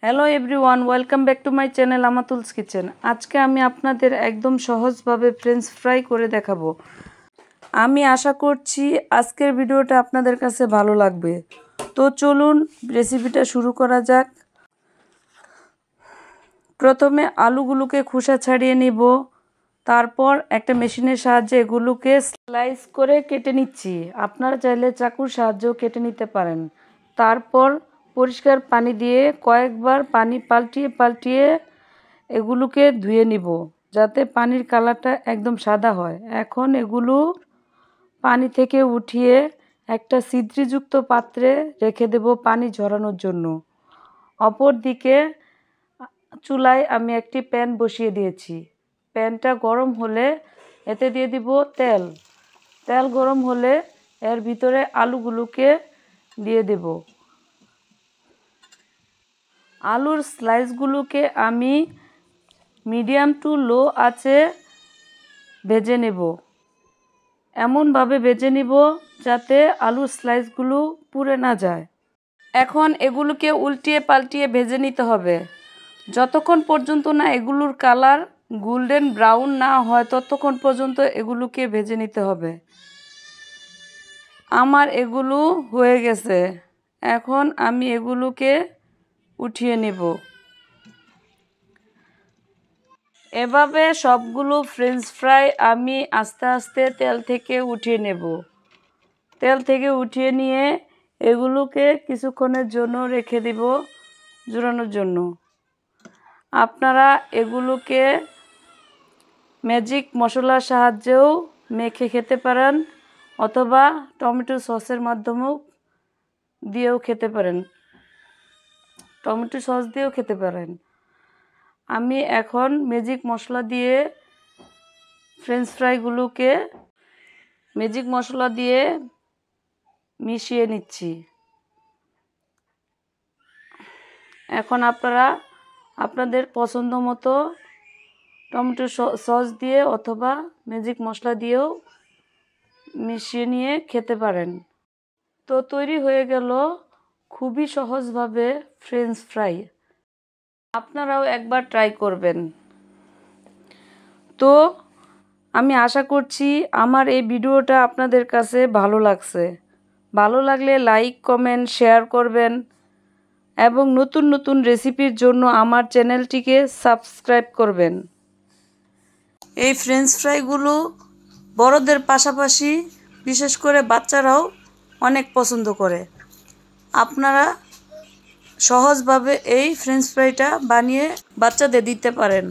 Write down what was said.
Hello everyone, welcome back to my channel Amatul's kitchen. আজকে আমি আপনাদের একদম সহজভাবে ফ্রেঞ্চ ফ্রাই করে দেখাবো। আমি আশা করছি আজকের ভিডিওটা আপনাদের কাছে ভালো লাগবে। তো চলুন রেসিপিটা শুরু করা যাক। প্রথমে আলুগুলোকে খোসা ছাড়িয়ে নিব, তারপর একটা মেশিনের সাহায্যে এগুলোকে স্লাইস করে কেটে নিচ্ছি। আপনারা চাইলে চাকুর সাহায্যেও কেটে নিতে পারেন। তারপর পরিষ্কার পানি দিয়ে কয়েকবার পানি পাল্টিয়ে এগুলোকে ধুয়ে নিব, যাতে পানির কালারটা একদম সাদা হয়। এখন এগুলো পানি থেকে উঠিয়ে একটা ছিদ্রযুক্ত পাত্রে রেখে দেব পানি ঝরানোর জন্য। অপর দিকে চুলায় আমি একটি প্যান বসিয়ে দিয়েছি। প্যানটা গরম হলে এতে দিয়ে দিব তেল। তেল গরম হলে এর ভিতরে আলুগুলোকে দিয়ে দেব। আলুর স্লাইসগুলোকে আমি মিডিয়াম টু লো আঁচে ভেজে নেব। এমনভাবে ভেজে নিব যাতে আলুর স্লাইসগুলো পুড়ে না যায়। এখন এগুলোকে উল্টিয়ে পাল্টিয়ে ভেজে নিতে হবে। যতক্ষণ পর্যন্ত না এগুলোর কালার গোল্ডেন ব্রাউন না হয় ততক্ষণ পর্যন্ত এগুলোকে ভেজে নিতে হবে। আমার এগুলো হয়ে গেছে। এখন আমি এগুলোকে উঠিয়ে নেব। এভাবে সবগুলো ফ্রেঞ্চ ফ্রাই আমি আস্তে আস্তে তেল থেকে উঠিয়ে নেব। তেল থেকে উঠিয়ে নিয়ে এগুলোকে কিছুক্ষণের জন্য রেখে দেব জোড়ানোর জন্য। আপনারা এগুলোকে ম্যাজিক মশলার সাহায্যেও মেখে খেতে পারেন, অথবা টমেটো সসের মাধ্যমেও খেতে পারেন। টমেটো সস দিয়েও খেতে পারেন। আমি এখন ম্যাজিক মশলা দিয়ে ফ্রেঞ্চ ফ্রাইগুলোকে ম্যাজিক মশলা দিয়ে মিশিয়ে নিচ্ছি। এখন আপনারা আপনাদের পছন্দ মতো টমেটো সস দিয়ে অথবা ম্যাজিক মশলা দিয়েও মিশিয়ে নিয়ে খেতে পারেন। তো তৈরি হয়ে গেল খুবই সহজভাবে ফ্রেঞ্চ ফ্রাই। আপনারাও একবার ট্রাই করবেন। তো আমি আশা করছি আমার এই ভিডিওটা আপনাদের কাছে ভালো লাগছে। ভালো লাগলে লাইক, কমেন্ট, শেয়ার করবেন এবং নতুন নতুন রেসিপির জন্য আমার চ্যানেলটিকে সাবস্ক্রাইব করবেন। এই ফ্রেঞ্চ ফ্রাইগুলো বড়দের পাশাপাশি বিশেষ করে বাচ্চারাও অনেক পছন্দ করে। আপনারা সহজভাবে এই ফ্রেঞ্চ ফ্রাইটা বানিয়ে বাচ্চাদের দিতে পারেন।